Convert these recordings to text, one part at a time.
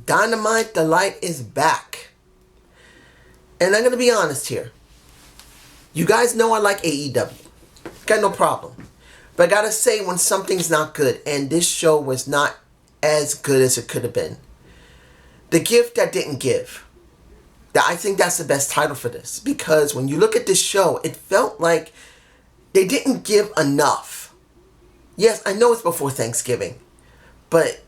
Dynamite Delight is back. And I'm going to be honest here. You guys know I like AEW. Got no problem. But I got to say when something's not good, and this show was not as good as it could have been. The gift that didn't give. I think that's the best title for this. Because when you look at this show, it felt like they didn't give enough. Yes, I know it's before Thanksgiving. But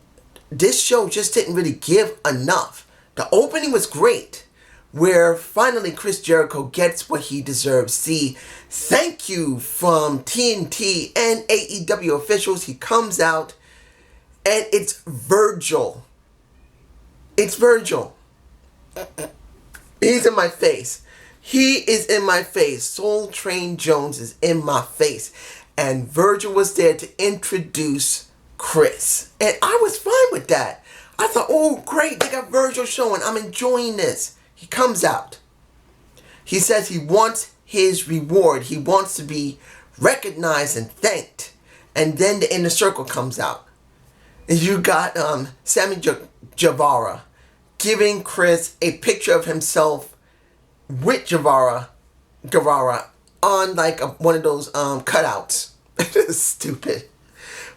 this show just didn't really give enough. The opening was great, where finally Chris Jericho gets what he deserves. The thank you from TNT and AEW officials. He comes out, and it's Virgil. It's Virgil. He's in my face. He is in my face. Soul Train Jones is in my face. And Virgil was there to introduce Chris. And I was fine with that. I thought, oh great, they got Virgil showing. I'm enjoying this. He comes out. He says he wants his reward. He wants to be recognized and thanked. And then the inner circle comes out. And you got Sammy Guevara giving Chris a picture of himself with Guevara on like one of those cutouts. It's stupid.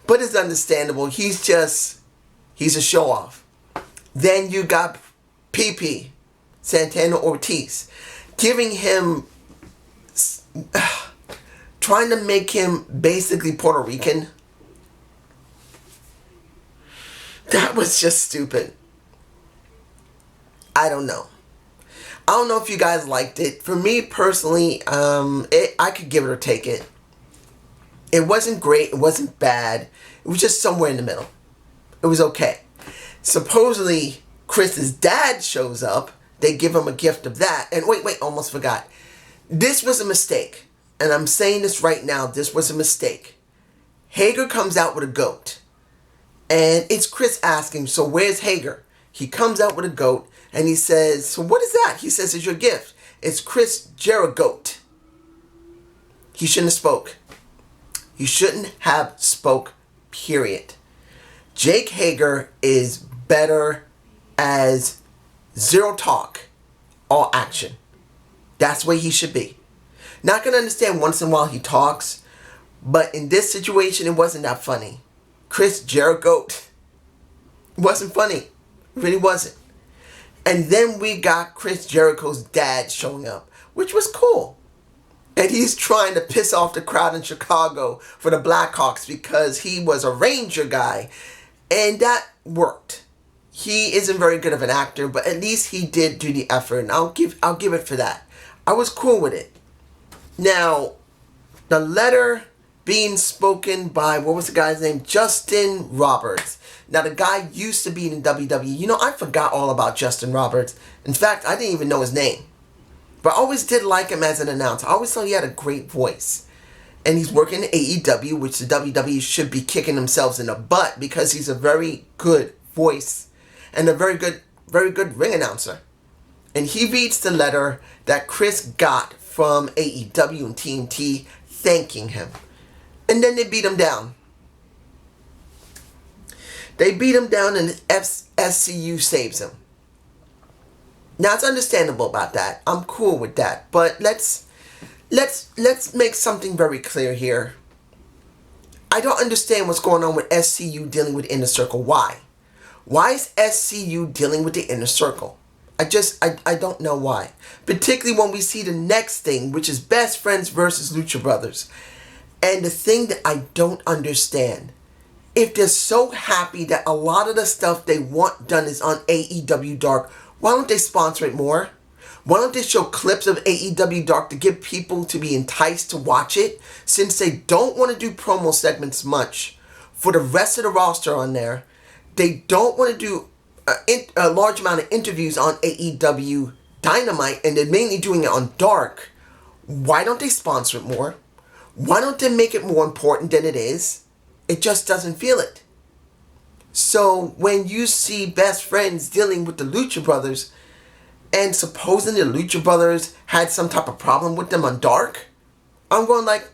But it's understandable. He's a show-off. Then you got PP, Santana Ortiz, giving him, trying to make him basically Puerto Rican. That was just stupid. I don't know. I don't know if you guys liked it. For me personally, I could give it or take it. It wasn't great. It wasn't bad. It was just somewhere in the middle. It was okay. Supposedly, Chris's dad shows up. They give him a gift of that. And wait, almost forgot. This was a mistake. And I'm saying this right now. This was a mistake. Hager comes out with a goat. And it's Chris asking, so where's Hager? He comes out with a goat. And he says, so what is that? He says, it's your gift. It's Chris Jericho. He shouldn't have spoke. He shouldn't have spoke, period. Jake Hager is better as zero talk, all action. That's where he should be. Not going to understand once in a while he talks, but in this situation, it wasn't that funny. Chris Jericho wasn't funny. It really wasn't. And then we got Chris Jericho's dad showing up, which was cool. And he's trying to piss off the crowd in Chicago for the Blackhawks because he was a Ranger guy. And that worked. He isn't very good of an actor, but at least he did do the effort. And I'll give it for that. I was cool with it. Now, the letter being spoken by, what was the guy's name? Justin Roberts. Now, the guy used to be in WWE. You know, I forgot all about Justin Roberts. In fact, I didn't even know his name. But I always did like him as an announcer. I always thought he had a great voice. And he's working in AEW, which the WWE should be kicking themselves in the butt because he's a very good voice and a very good ring announcer. And he reads the letter that Chris got from AEW and TNT thanking him. And then they beat him down. They beat him down and SCU saves him. Now, it's understandable about that. I'm cool with that. But let's make something very clear here. I don't understand what's going on with SCU dealing with Inner Circle. Why? Why is SCU dealing with the Inner Circle? I don't know why. Particularly when we see the next thing, which is Best Friends versus Lucha Brothers. And the thing that I don't understand If they're so happy that a lot of the stuff they want done is on AEW Dark, why don't they sponsor it more? Why don't they show clips of AEW Dark to get people to be enticed to watch it? Since they don't want to do promo segments much for the rest of the roster on there, they don't want to do a large amount of interviews on AEW Dynamite, and they're mainly doing it on Dark. Why don't they sponsor it more? Why don't they make it more important than it is? It just doesn't feel it. So when you see Best Friends dealing with the Lucha Brothers, and supposing the Lucha Brothers had some type of problem with them on Dark, I'm going like,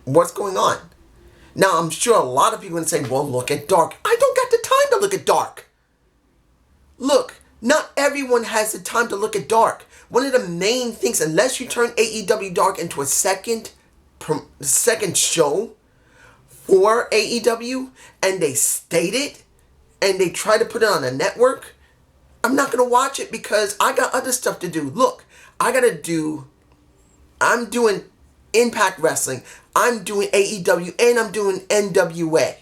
what's going on? Now, I'm sure a lot of people are going to say, well, look at Dark. I don't got the time to look at Dark. Look, not everyone has the time to look at Dark. One of the main things, unless you turn AEW Dark into a second show for AEW, and they state it, and they try to put it on a network, I'm not going to watch it because I got other stuff to do. Look, I'm doing Impact Wrestling, I'm doing AEW, and I'm doing NWA.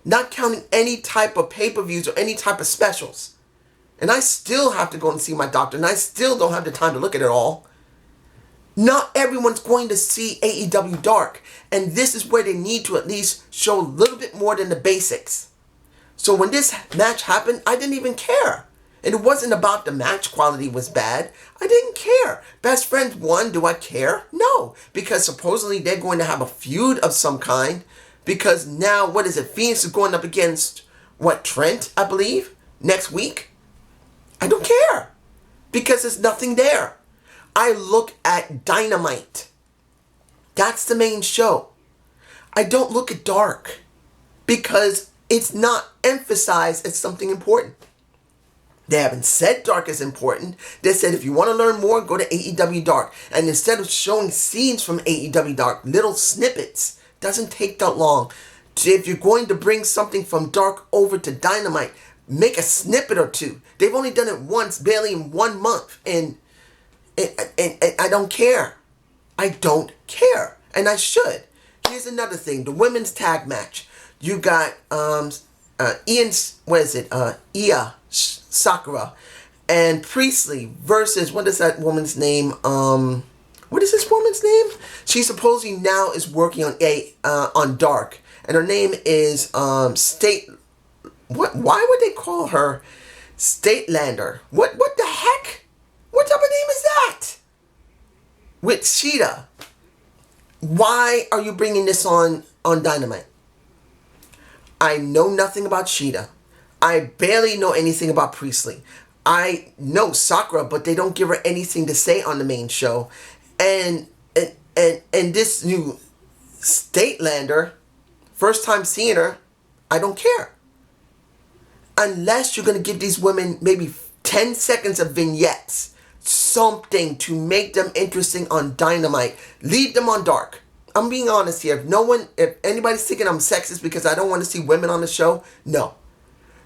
Not counting any type of pay-per-views or any type of specials. And I still have to go and see my doctor, and I still don't have the time to look at it all. Not everyone's going to see AEW Dark, and this is where they need to at least show a little bit more than the basics. So when this match happened, I didn't even care. And it wasn't about the match quality was bad. I didn't care. Best Friends won. Do I care? No. Because supposedly they're going to have a feud of some kind. Because now, what is it? Phoenix is going up against, Trent, I believe, next week? I don't care. Because there's nothing there. I look at Dynamite. That's the main show. I don't look at Dark. Because it's not emphasized as something important. They haven't said Dark is important. They said if you want to learn more, go to AEW Dark. And instead of showing scenes from AEW Dark, little snippets, doesn't take that long. If you're going to bring something from Dark over to Dynamite, make a snippet or two. They've only done it once, barely in 1 month. And I don't care. I don't care. And I should. Here's another thing. The women's tag match. You got Iya Sakura and Priestley versus, what is that woman's name? What is this woman's name? She supposedly now is working on Dark, and her name is State. What? Why would they call her Statelander? What the heck? What type of name is that? With Sheeta. Why are you bringing this on Dynamite? I know nothing about Sheeta. I barely know anything about Priestley. I know Sakura, but they don't give her anything to say on the main show. And this new Statelander, first time seeing her, I don't care. Unless you're going to give these women maybe 10 seconds of vignettes, something to make them interesting on Dynamite. Leave them on Dark. I'm being honest here. If anybody's thinking I'm sexist because I don't want to see women on the show, no.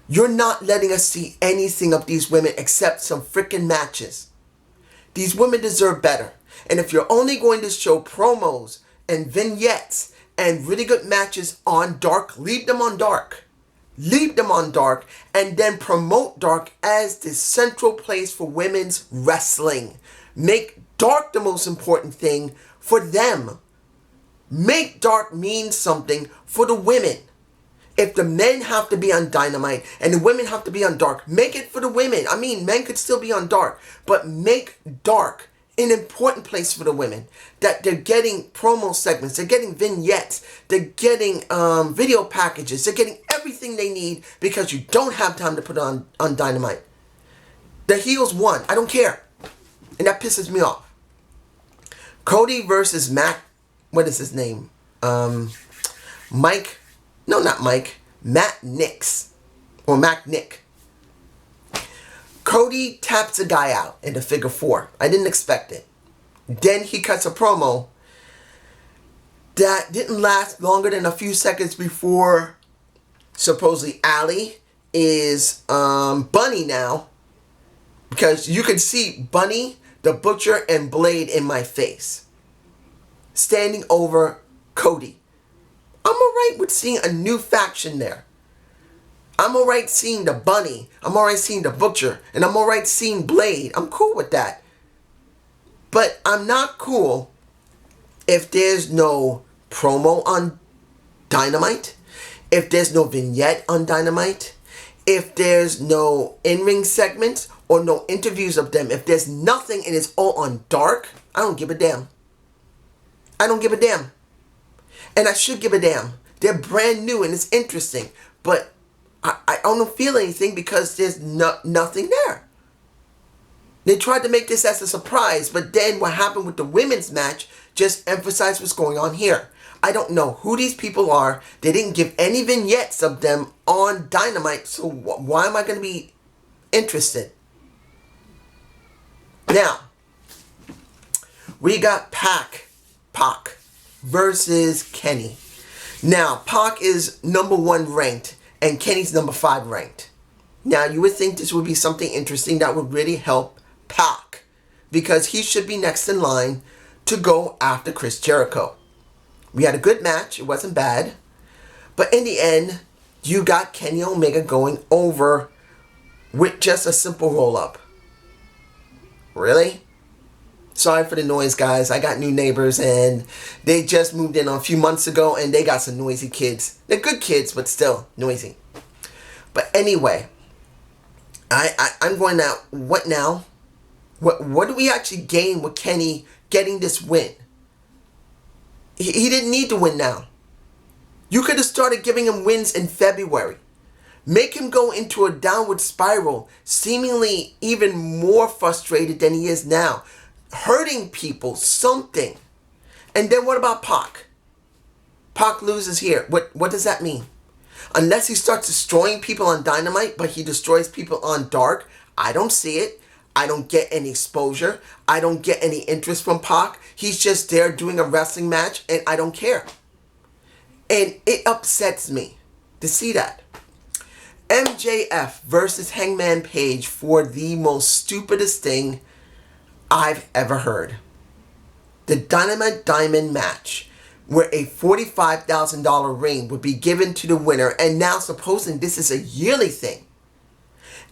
You're not letting us see anything of these women except some freaking matches. These women deserve better. And if you're only going to show promos and vignettes and really good matches on Dark, leave them on Dark. Leave them on Dark and then promote Dark as the central place for women's wrestling. Make Dark the most important thing for them. Make Dark mean something for the women. If the men have to be on Dynamite and the women have to be on Dark, make it for the women. I mean, men could still be on Dark, but make Dark an important place for the women. That they're getting promo segments, they're getting vignettes, they're getting video packages, they're getting everything they need because you don't have time to put on Dynamite. The heels won. I don't care. And that pisses me off. Cody versus Matt, what is his name? Matt Nix. Or Mac Nick. Cody taps a guy out in the figure 4. I didn't expect it. Then he cuts a promo that didn't last longer than a few seconds before supposedly Allie is Bunny now. Because you can see Bunny, the Butcher, and Blade in my face. Standing over Cody. I'm alright with seeing a new faction there. I'm alright seeing the Bunny. I'm alright seeing the Butcher. And I'm alright seeing Blade. I'm cool with that. But I'm not cool if there's no promo on Dynamite. If there's no vignette on Dynamite. If there's no in-ring segments or no interviews of them. If there's nothing and it's all on Dark, I don't give a damn. I don't give a damn. And I should give a damn. They're brand new and it's interesting. But I don't feel anything because there's nothing there. They tried to make this as a surprise, but then what happened with the women's match just emphasized what's going on here. I don't know who these people are. They didn't give any vignettes of them on Dynamite, so why am I going to be interested? Now, we got Pac versus Kenny. Now, Pac is #1 ranked, and Kenny's #5 ranked. Now, you would think this would be something interesting that would really help Pac, because he should be next in line to go after Chris Jericho. We had a good match. It wasn't bad. But in the end, you got Kenny Omega going over with just a simple roll-up. Really? Sorry for the noise, guys. I got new neighbors, and they just moved in a few months ago, and they got some noisy kids. They're good kids, but still noisy. But anyway, I'm going now. What now? What do we actually gain with Kenny getting this win? He didn't need to win now. You could have started giving him wins in February. Make him go into a downward spiral, seemingly even more frustrated than he is now. Hurting people, something. And then what about Pac? Pac loses here. What does that mean? Unless he starts destroying people on Dynamite, but he destroys people on Dark, I don't see it. I don't get any exposure. I don't get any interest from Pac. He's just there doing a wrestling match, and I don't care. And it upsets me to see that. MJF versus Hangman Page for the most stupidest thing I've ever heard. The Dynamite Diamond match, where a $45,000 ring would be given to the winner, and now supposing this is a yearly thing.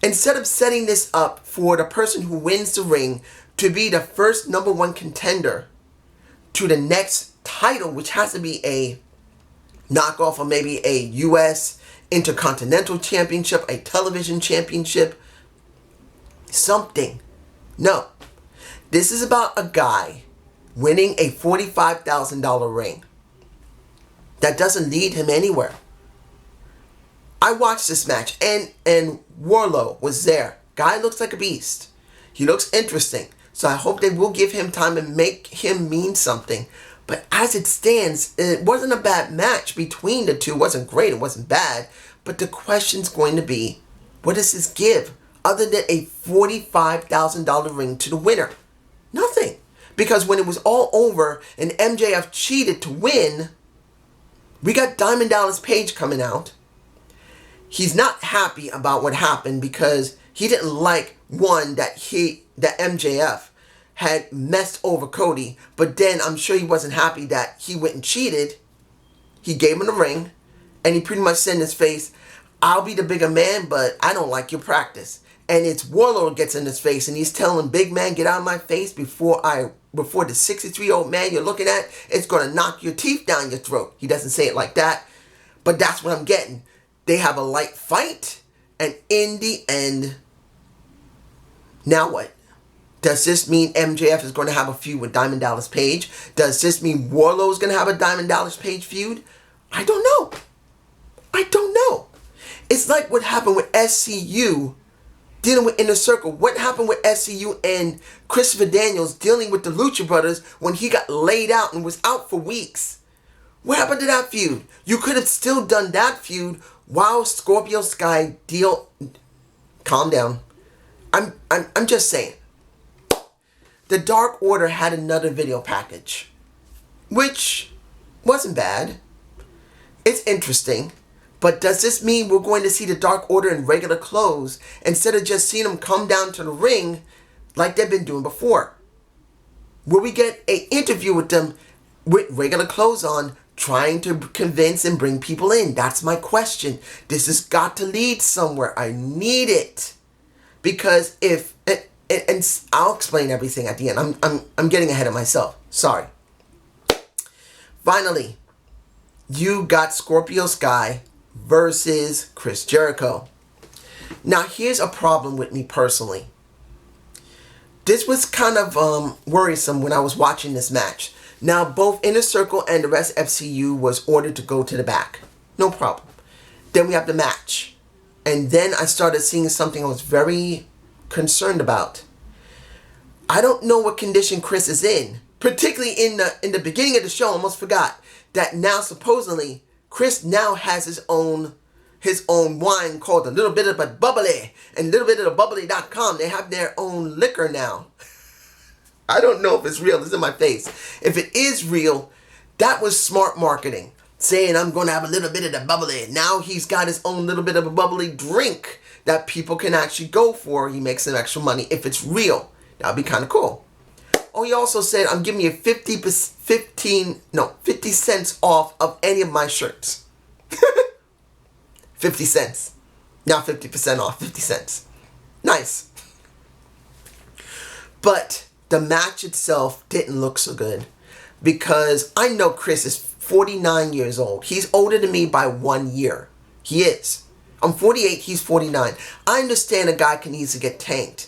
Instead of setting this up for the person who wins the ring to be the first #1 contender to the next title, which has to be a knockoff of maybe a U.S. Intercontinental Championship, a television championship, something. No. This is about a guy winning a $45,000 ring. That doesn't lead him anywhere. I watched this match, and Wardlow was there. Guy looks like a beast. He looks interesting. So I hope they will give him time and make him mean something. But as it stands, it wasn't a bad match between the two. It wasn't great. It wasn't bad. But the question's going to be, what does this give other than a $45,000 ring to the winner? Nothing. Because when it was all over and MJF cheated to win, we got Diamond Dallas Page coming out. He's not happy about what happened because he didn't like, one, that MJF had messed over Cody. But then I'm sure he wasn't happy that he went and cheated. He gave him the ring, and he pretty much said in his face, I'll be the bigger man, but I don't like your practice. And it's Warlord gets in his face, and he's telling him, big man, get out of my face before the 63-year-old man you're looking at is going to knock your teeth down your throat. He doesn't say it like that, but that's what I'm getting. They have a light fight, and in the end, now what? Does this mean MJF is going to have a feud with Diamond Dallas Page? Does this mean Warlow is going to have a Diamond Dallas Page feud? I don't know. I don't know. It's like what happened with SCU dealing with Inner Circle. What happened with SCU and Christopher Daniels dealing with the Lucha Brothers when he got laid out and was out for weeks? What happened to that feud? You could have still done that feud while Scorpio Sky deal. Calm down. I'm just saying. The Dark Order had another video package, which wasn't bad. It's interesting. But does this mean we're going to see the Dark Order in regular clothes instead of just seeing them come down to the ring like they've been doing before? Will we get an interview with them with regular clothes on trying to convince and bring people in? That's my question. This has got to lead somewhere. I need it. Because if, and I'll explain everything at the end. I'm getting ahead of myself. Sorry. Finally, you got Scorpio Sky versus Chris Jericho. Now, here's a problem with me personally. This was kind of worrisome when I was watching this match. Now, both Inner Circle and the rest FCU was ordered to go to the back. No problem. Then we have the match. And then I started seeing something I was very concerned about. I don't know what condition Chris is in. Particularly in the beginning of the show, I almost forgot that now supposedly Chris now has his own wine called a little bit of a bubbly, and little bit of the bubbly.com. They have their own liquor now. I don't know if it's real. It's in my face. If it is real, that was smart marketing. Saying I'm going to have a little bit of the bubbly. Now he's got his own little bit of a bubbly drink that people can actually go for. He makes some extra money. If it's real, that would be kind of cool. Oh, he also said, I'm giving you 50 cents off of any of my shirts. 50 cents. Now 50% off, 50 cents. Nice. But the match itself didn't look so good. Because I know Chris is 49 years old. He's older than me by 1 year. He is. I'm 48, he's 49. I understand a guy can easily get tanked.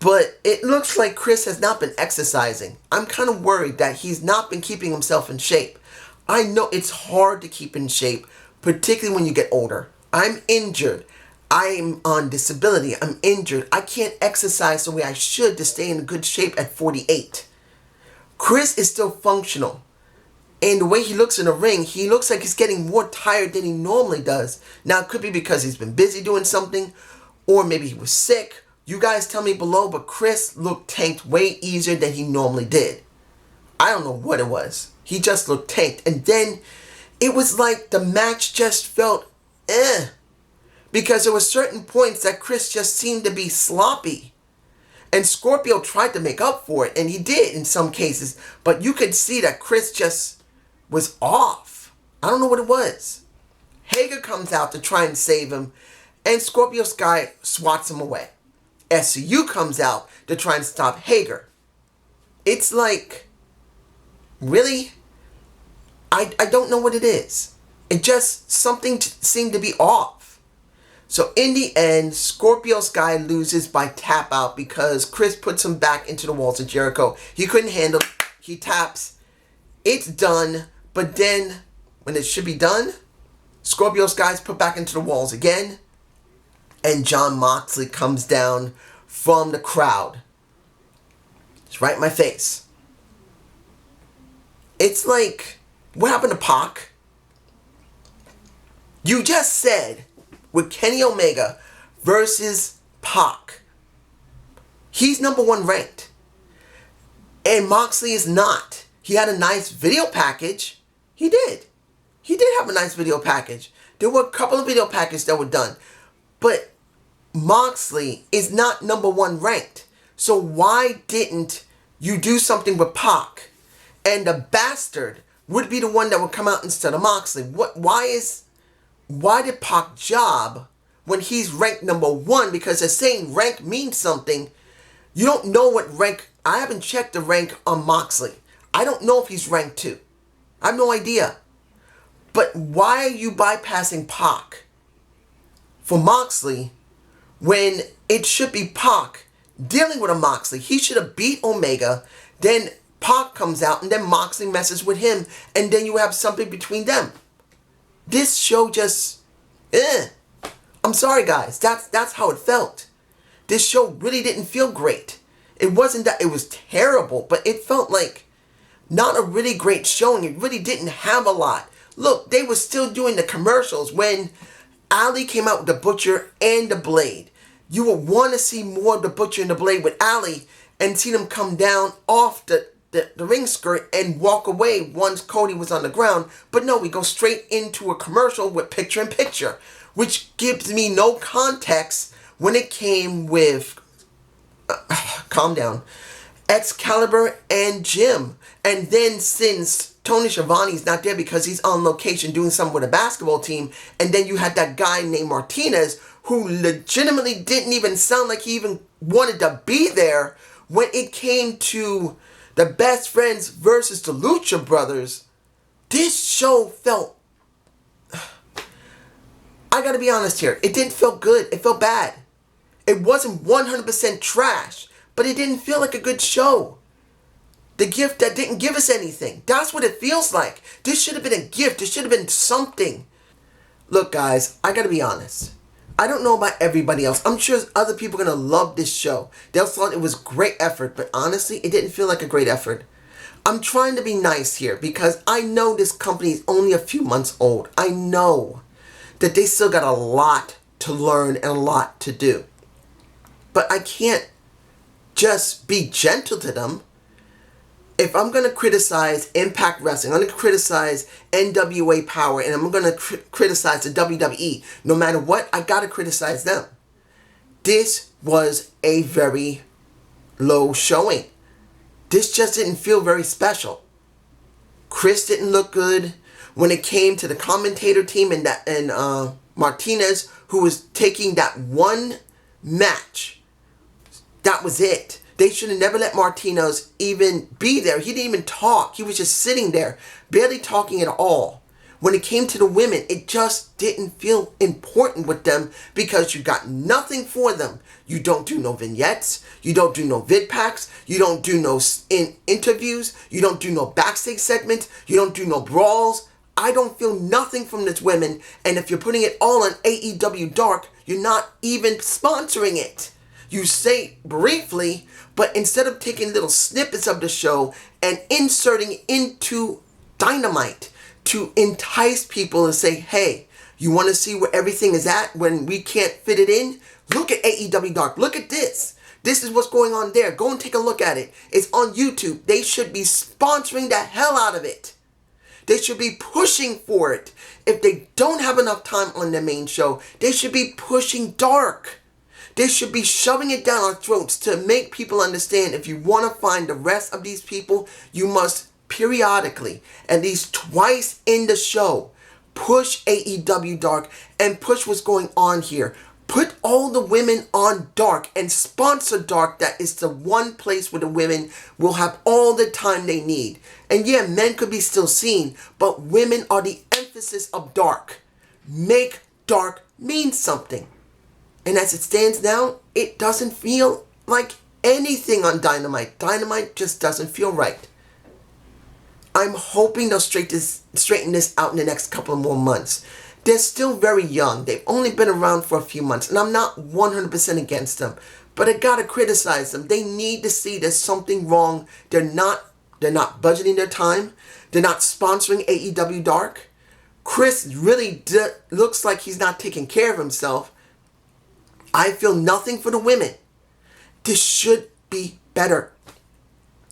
But it looks like Chris has not been exercising. I'm kind of worried that he's not been keeping himself in shape. I know it's hard to keep in shape, particularly when you get older. I'm injured. I'm on disability. I'm injured. I can't exercise the way I should to stay in good shape at 48. Chris is still functional. And the way he looks in the ring, he looks like he's getting more tired than he normally does. Now, it could be because he's been busy doing something, or maybe he was sick. You guys tell me below, but Chris looked tanked way easier than he normally did. I don't know what it was. He just looked tanked. And then it was like the match just felt because there were certain points that Chris just seemed to be sloppy. And Scorpio tried to make up for it, and he did in some cases. But you could see that Chris just was off. I don't know what it was. Hager comes out to try and save him, and Scorpio Sky swats him away. SCU comes out to try and stop Hager. It's like, really? I don't know what it is. It just, something seemed to be off. So in the end, Scorpio Sky loses by tap out because Chris puts him back into the walls of Jericho. He couldn't handle it. He taps. It's done. But then, when it should be done, Scorpio Sky's put back into the walls again. And Jon Moxley comes down from the crowd. It's right in my face. It's like, what happened to Pac? You just said, with Kenny Omega versus Pac, he's #1 ranked. And Moxley is not. He had a nice video package. He did. He did have a nice video package. There were a couple of video packages that were done. But Moxley is not #1 ranked. So why didn't you do something with Pac? And the bastard would be the one that would come out instead of Moxley. Why did Pac job when he's ranked #1? Because they're saying rank means something. You don't know what rank. I haven't checked the rank on Moxley. I don't know if he's ranked 2. I have no idea. But why are you bypassing Pac for Moxley when it should be Pac dealing with a Moxley? He should have beat Omega. Then Pac comes out and then Moxley messes with him. And then you have something between them. This show just, I'm sorry guys. That's how it felt. This show really didn't feel great. It wasn't that it was terrible, but it felt like not a really great showing. It really didn't have a lot. Look, they were still doing the commercials when Ali came out with the Butcher and the Blade. You would want to see more of the Butcher and the Blade with Ali and see them come down off the ring skirt and walk away once Cody was on the ground. But no, we go straight into a commercial with picture-in-picture, which gives me no context when it came with, calm down, Excalibur and Jim. And then since Tony Schiavone's not there because he's on location doing something with a basketball team, and then you had that guy named Martinez who legitimately didn't even sound like he even wanted to be there when it came to the Best Friends versus the Lucha Brothers. This show felt... I gotta be honest here. It didn't feel good. It felt bad. It wasn't 100% trash, but it didn't feel like a good show. The gift that didn't give us anything. That's what it feels like. This should have been a gift. This should have been something. Look, guys, I gotta be honest. I don't know about everybody else. I'm sure other people are gonna love this show. They'll thought it was great effort, but honestly, it didn't feel like a great effort. I'm trying to be nice here because I know this company is only a few months old. I know that they still got a lot to learn and a lot to do. But I can't just be gentle to them. If I'm going to criticize Impact Wrestling, I'm going to criticize NWA Power, and I'm going to criticize the WWE, no matter what, I got to criticize them. This was a very low showing. This just didn't feel very special. Chris didn't look good. When it came to the commentator team and Martinez, who was taking that one match, that was it. They should have never let Martinez even be there. He didn't even talk. He was just sitting there, barely talking at all. When it came to the women, it just didn't feel important with them because you got nothing for them. You don't do no vignettes. You don't do no vid packs. You don't do no interviews. You don't do no backstage segments. You don't do no brawls. I don't feel nothing from this women. And if you're putting it all on AEW Dark, you're not even sponsoring it. You say briefly, but instead of taking little snippets of the show and inserting into Dynamite to entice people and say, hey, you want to see where everything is at when we can't fit it in? Look at AEW Dark. Look at this. This is what's going on there. Go and take a look at it. It's on YouTube. They should be sponsoring the hell out of it. They should be pushing for it. If they don't have enough time on their main show, they should be pushing Dark. They should be shoving it down our throats to make people understand if you want to find the rest of these people, you must periodically, at least twice in the show, push AEW Dark and push what's going on here. Put all the women on Dark and sponsor Dark. That is the one place where the women will have all the time they need. And yeah, men could be still seen, but women are the emphasis of Dark. Make Dark mean something. And as it stands now, it doesn't feel like anything on Dynamite. Dynamite just doesn't feel right. I'm hoping they'll straighten this out in the next couple of more months. They're still very young. They've only been around for a few months. And I'm not 100% against them. But I gotta criticize them. They need to see there's something wrong. They're not budgeting their time. They're not sponsoring AEW Dark. Chris really looks like he's not taking care of himself. I feel nothing for the women. This should be better.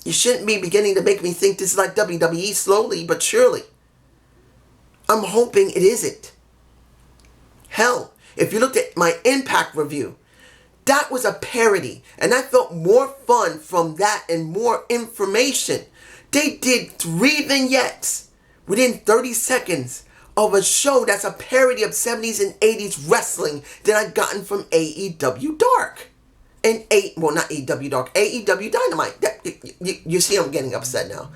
You shouldn't be beginning to make me think this is like WWE slowly but surely. I'm hoping it isn't. Hell, if you looked at my Impact review, that was a parody. And I felt more fun from that and more information. They did 3 vignettes within 30 seconds of a show that's a parody of 70s and 80s wrestling that I've gotten from AEW Dark. And not AEW Dark, AEW Dynamite. You see I'm getting upset now.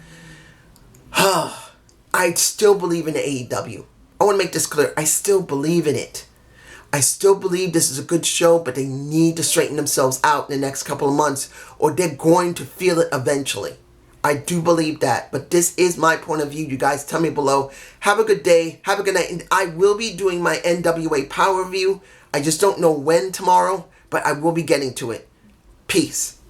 I still believe in the AEW. I want to make this clear. I still believe in it. I still believe this is a good show, but they need to straighten themselves out in the next couple of months, or they're going to feel it eventually. I do believe that, but this is my point of view. You guys tell me below. Have a good day. Have a good night. And I will be doing my NWA Power review. I just don't know when tomorrow, but I will be getting to it. Peace.